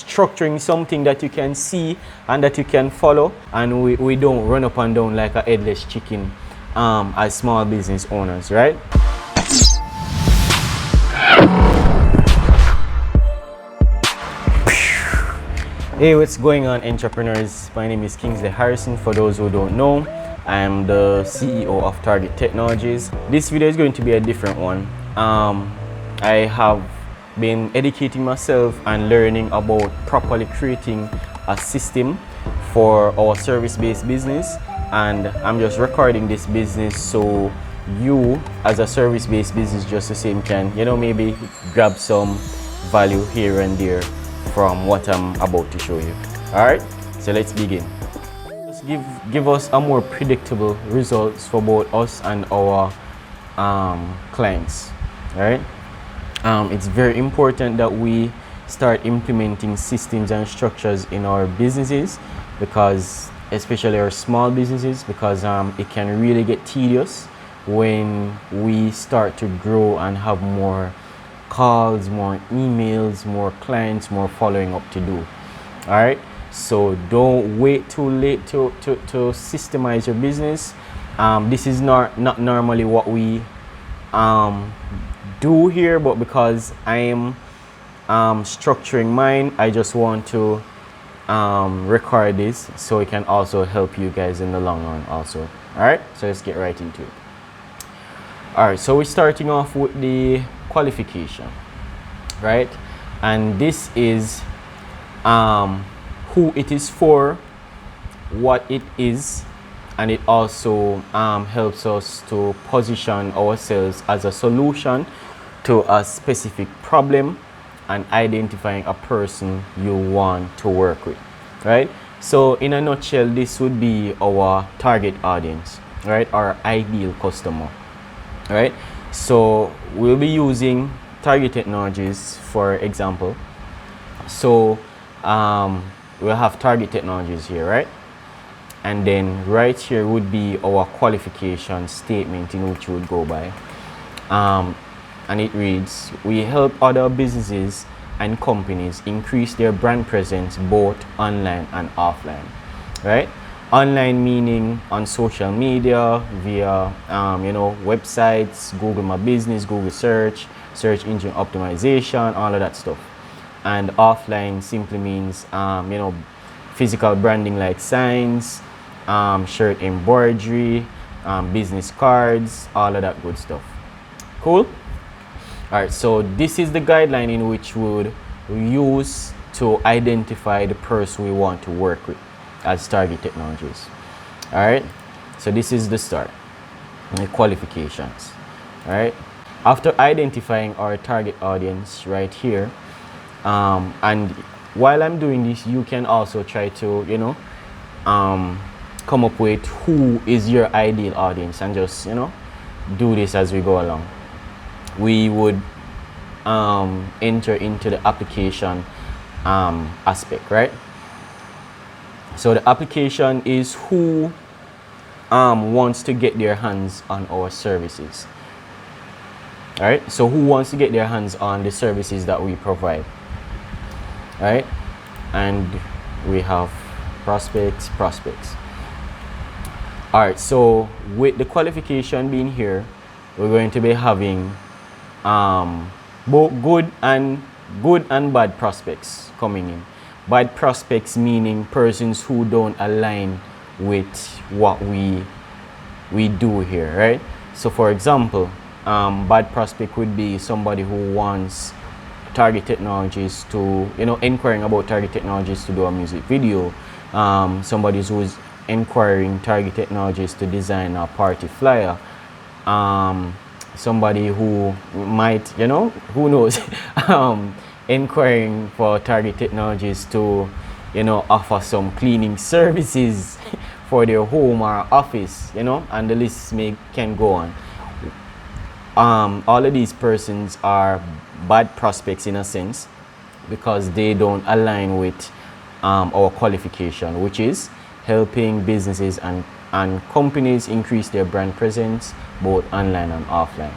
structuring something that you can see and that you can follow, and we don't run up and down like a headless chicken as small business owners, right? Hey, what's going on, entrepreneurs? My name is Kingsley Harrison. For those who don't know, I am the CEO of Target Technologies. This video is going to be a different one. I have been educating myself and learning about properly creating a system for our service-based business, and I'm just recording this business so you as a service-based business just the same can, maybe grab some value here and there from what I'm about to show you. Alright, so let's begin. Just give us a more predictable results for both us and our clients. Alright, it's very important that we start implementing systems and structures in our businesses, because especially our small businesses, because it can really get tedious when we start to grow and have more calls, more emails, more clients, more following up to do. All right, so don't wait too late to systemize your business. This is not normally what we do here, but because I am structuring mine, I just want to record this so it can also help you guys in the long run also. All right, so let's get right into it. All right, so we're starting off with the qualification, right? And this is who it is for, what it is, and it also helps us to position ourselves as a solution to a specific problem and identifying a person you want to work with, right? So in a nutshell, this would be our target audience, right? Our ideal customer, right? So we'll be using Target Technologies for example. So we'll have Target Technologies here, right? And then right here would be our qualification statement in which we would go by. And it reads, we help other businesses and companies increase their brand presence both online and offline, right? Online meaning on social media, via websites, Google My Business, Google search engine optimization, all of that stuff. And offline simply means physical branding like signs, shirt embroidery, business cards, all of that good stuff. Cool. All right, so this is the guideline in which we would use to identify the person we want to work with as Target Technologies. All right, so this is the start, the qualifications. All right, after identifying our target audience right here, and while I'm doing this, you can also try to come up with who is your ideal audience and just do this as we go along. We would enter into the application aspect, right? So the application is who wants to get their hands on our services. All right, so who wants to get their hands on the services that we provide, right? And we have prospects. All right, so with the qualification being here, we're going to be having both good and bad prospects coming in. Bad prospects meaning persons who don't align with what we do here, right? So for example, bad prospect would be somebody who wants Target Technologies to, inquiring about Target Technologies to do a music video. Somebody who's inquiring Target Technologies to design a party flyer. Somebody who might, who knows, inquiring for Target Technologies to, offer some cleaning services for their home or office, and the list can go on. All of these persons are bad prospects in a sense because they don't align with our qualification, which is helping businesses and companies increase their brand presence both online and offline,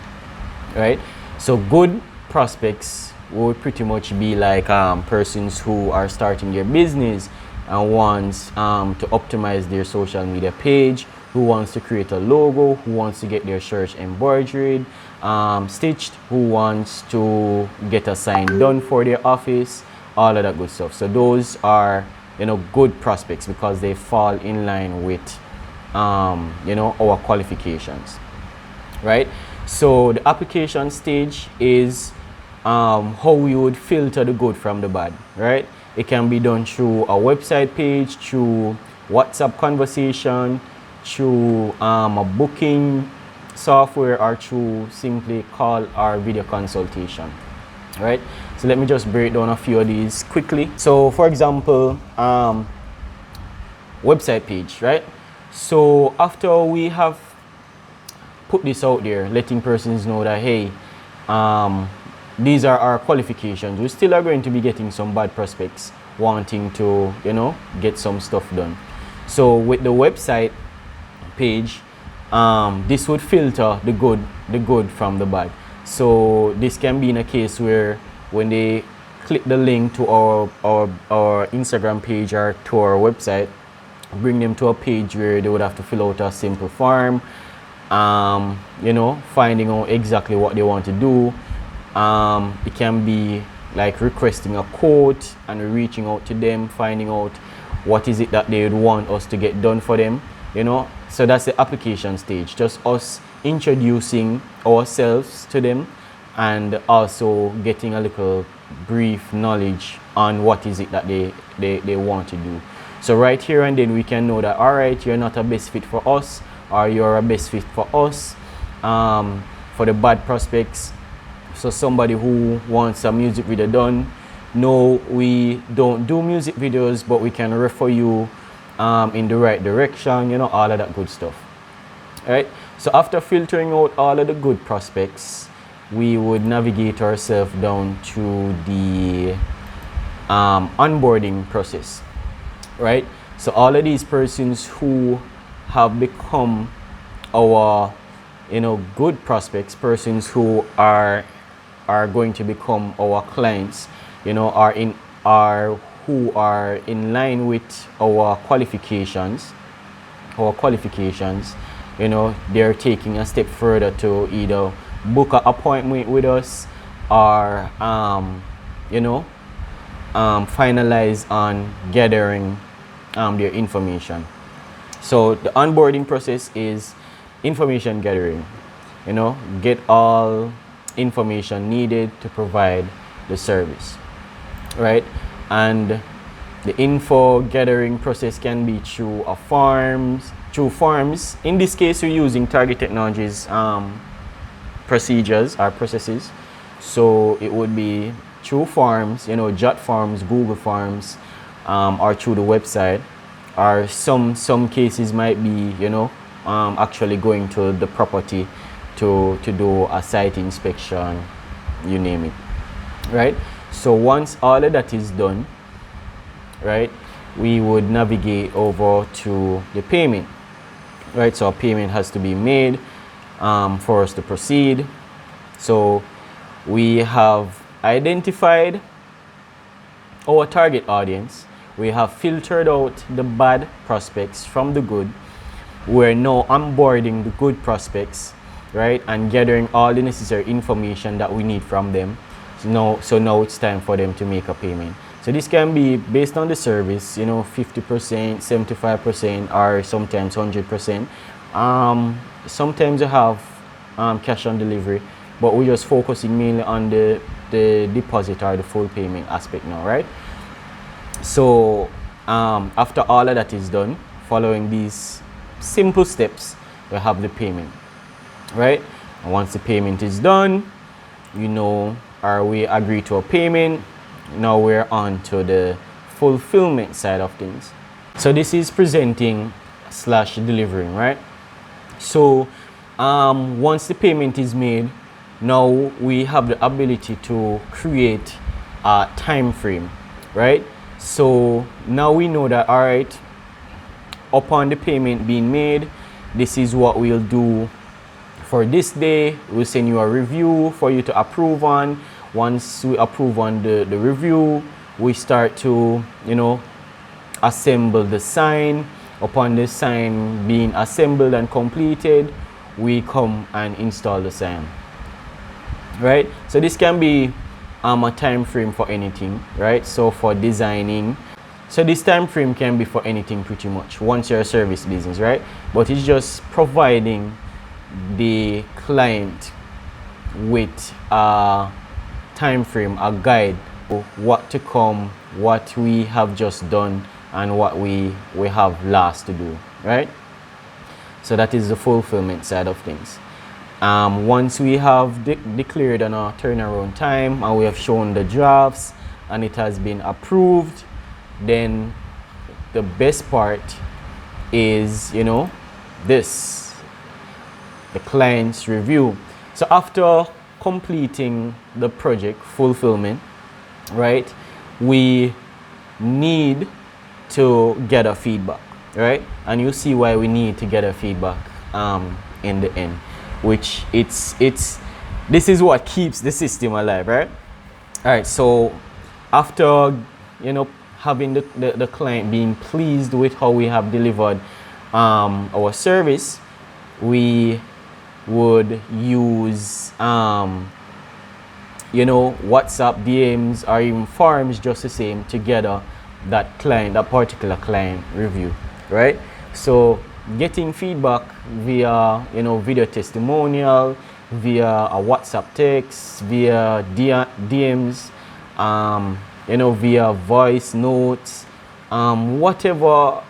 right? So good prospects would pretty much be like persons who are starting their business and wants to optimize their social media page, who wants to create a logo, who wants to get their shirt embroidered, stitched, who wants to get a sign done for their office, all of that good stuff. So those are, you know, good prospects because they fall in line with you know, our qualifications, right? So the application stage is how we would filter the good from the bad, right? It can be done through a website page, through WhatsApp conversation, through a booking software, or through simply call or video consultation, right? So let me just break down a few of these quickly. So for example, website page, right? So after we have put this out there, letting persons know that, hey, these are our qualifications, we still are going to be getting some bad prospects wanting to, you know, get some stuff done. So with the website page, this would filter the good from the bad. So this can be in a case where when they click the link to our Instagram page or to our website, bring them to a page where they would have to fill out a simple form, you know, finding out exactly what they want to do. It can be like requesting a quote and reaching out to them, finding out what is it that they would want us to get done for them, you know. So that's the application stage, just us introducing ourselves to them and also getting a little brief knowledge on what is it that they want to do. So right here and then we can know that, all right, you're not a best fit for us, or you're a best fit for us. For the bad prospects, so somebody who wants a music video done, no, we don't do music videos, but we can refer you in the right direction, you know, all of that good stuff. All right. So after filtering out all of the good prospects, we would navigate ourselves down to the onboarding process, right? So all of these persons who have become our, you know, good prospects, persons who are going to become our clients, you know, who are in line with our qualifications, you know, they're taking a step further to either book an appointment with us or you know, finalize on gathering their information. So the onboarding process is information gathering, you know, get all information needed to provide the service, right? And the info gathering process can be through forms. In this case, we're using Target Technologies procedures or processes. So it would be through forms, you know, Jot forms, Google forms, or through the website, or some cases might be, you know, actually going to the property to do a site inspection, you name it, right? So once all of that is done, right, we would navigate over to the payment, right? So a payment has to be made for us to proceed. So we have identified our target audience. We have filtered out the bad prospects from the good. We're now onboarding the good prospects, right, and gathering all the necessary information that we need from them. So now it's time for them to make a payment. So this can be based on the service, you know, 50%, 75%, or sometimes 100%. Sometimes you have cash on delivery, but we're just focusing mainly on the deposit or the full payment aspect now, right? So after all of that is done, following these simple steps, we have the payment, right? And once the payment is done, you know, or we agree to a payment, now we're on to the fulfillment side of things. So this is presenting / delivering, right? So once the payment is made, now we have the ability to create a time frame, right? So now we know that, all right, upon the payment being made, this is what we'll do for this day. We'll send you a review for you to approve on. Once we approve on the review, we start to, you know, assemble the sign. Upon the sign being assembled and completed, we come and install the sign, right? So this can be a time frame for anything, right? So for designing, so this time frame can be for anything pretty much once you're a service business, right? But it's just providing the client with a time frame, a guide of what to come, what we have just done, and what we have last to do, right? So that is the fulfillment side of things. Once we have declared on our turnaround time and we have shown the drafts and it has been approved, then the best part is, you know, this, the client's review. So after completing the project fulfillment, right, we need to get a feedback, right? And you see why we need to get a feedback in the end, which this is what keeps the system alive, right? All right, so after, you know, having the client being pleased with how we have delivered our service, we would use you know, WhatsApp DMs or even forums just the same to gather that particular client review, right? So getting feedback via, you know, video testimonial, via a WhatsApp text, via DMs, you know, via voice notes, whatever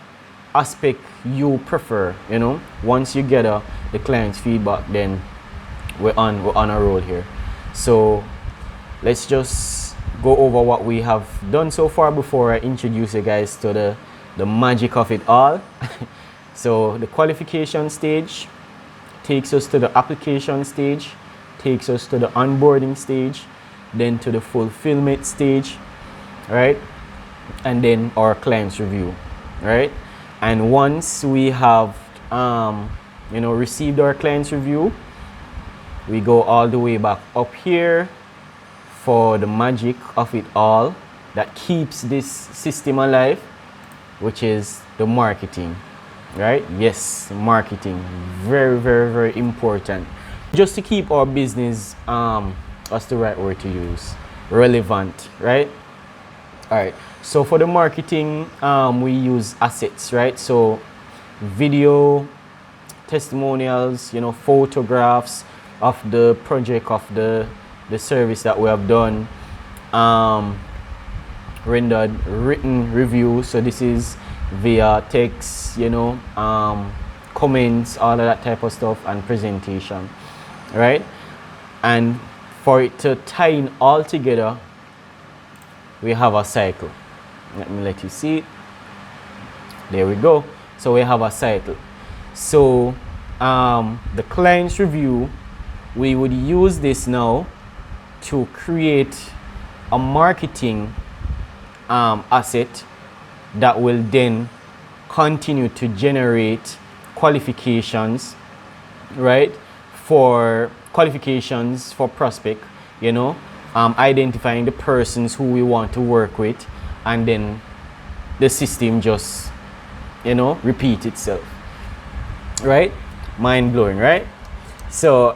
aspect you prefer, you know. Once you get the client's feedback, then we're on a roll here. So let's just go over what we have done so far before I introduce you guys to the magic of it all. So the qualification stage takes us to the application stage, takes us to the onboarding stage, then to the fulfillment stage, right? And then our client's review, right? And once we have you know, received our client's review, we go all the way back up here for the magic of it all that keeps this system alive, which is the marketing, right? Yes, marketing, very, very, very important, just to keep our business, what's the right word to use, relevant, right? All right, so for the marketing, we use assets, right? So video testimonials, you know, photographs of the project, of the service that we have done, rendered written review. So this is via text, you know, comments, all of that type of stuff, and presentation, right? And for it to tie in all together, we have a cycle. Let me let you see it. There we go. So we have a cycle. So the client's review, we would use this now to create a marketing asset that will then continue to generate qualifications, right? For qualifications for prospect, you know, identifying the persons who we want to work with, and then the system just, you know, repeat itself, right? Mind blowing, right? So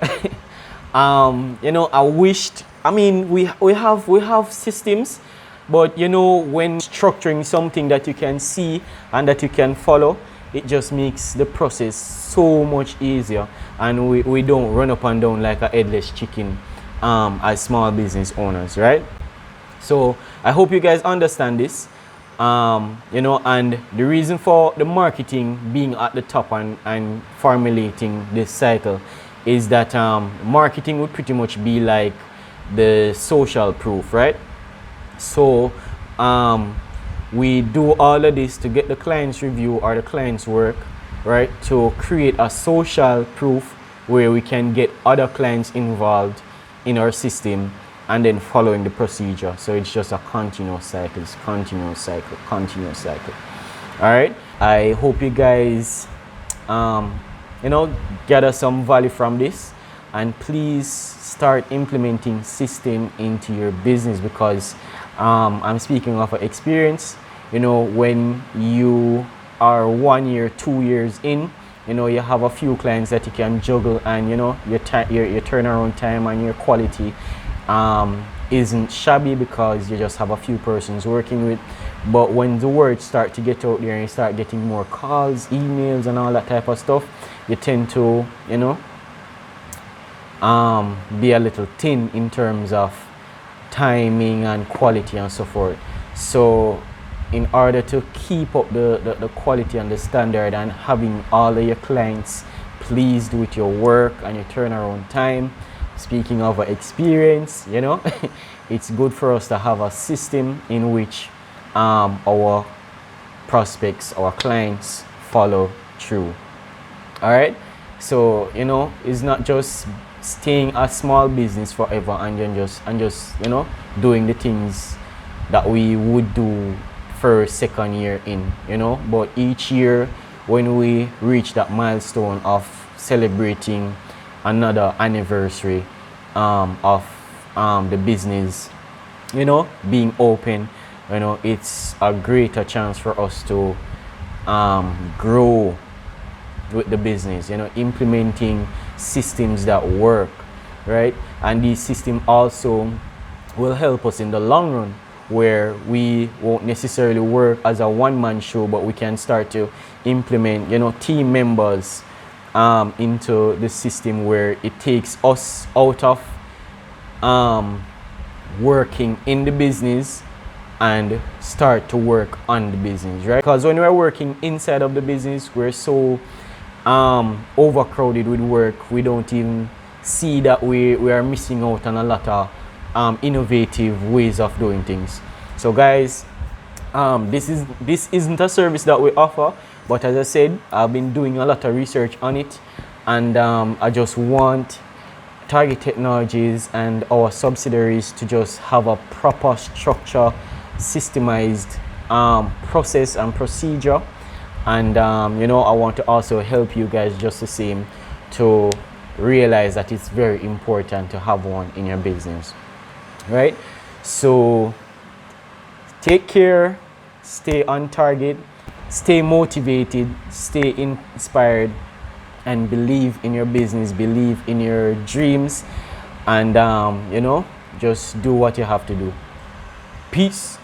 you know, I mean, we have systems, but you know, when structuring something that you can see and that you can follow, it just makes the process so much easier, and we don't run up and down like a headless chicken as small business owners, right? So I hope you guys understand this, you know, and the reason for the marketing being at the top and formulating this cycle is that marketing would pretty much be like the social proof, right? So we do all of this to get the client's review or the client's work, right, to create a social proof where we can get other clients involved in our system and then following the procedure. So it's just a continuous cycle. It's continuous cycle, continuous cycle. All right, I hope you guys you know, gather some value from this. and please start implementing system into your business, because I'm speaking of experience. You know, when you are 1 year, 2 years in, you know, you have a few clients that you can juggle, and you know, your turnaround time and your quality isn't shabby because you just have a few persons working with. But when the words start to get out there and you start getting more calls, emails, and all that type of stuff, you tend to, you know, be a little thin in terms of timing and quality and so forth. So in order to keep up the quality and the standard and having all of your clients pleased with your work and your turnaround time, speaking of experience, you know, it's good for us to have a system in which our prospects, our clients follow through. All right. So, you know, it's not just staying a small business forever and then just you know, doing the things that we would do for second year in, you know, but each year when we reach that milestone of celebrating another anniversary of the business, you know, being open, you know, it's a greater chance for us to grow with the business, you know, implementing systems that work, right? And these systems also will help us in the long run, where we won't necessarily work as a one-man show, but we can start to implement, you know, team members into the system, where it takes us out of working in the business and start to work on the business, right? Because when we're working inside of the business, we're so overcrowded with work, we don't even see that we are missing out on a lot of innovative ways of doing things. So guys, this isn't a service that we offer, but as I said, I've been doing a lot of research on it, and I just want Target Technologies and our subsidiaries to just have a proper structure, systemized process and procedure. And you know, I want to also help you guys just the same to realize that it's very important to have one in your business, right? So take care, stay on target, stay motivated, stay inspired, and believe in your business, believe in your dreams, and you know, just do what you have to do. Peace.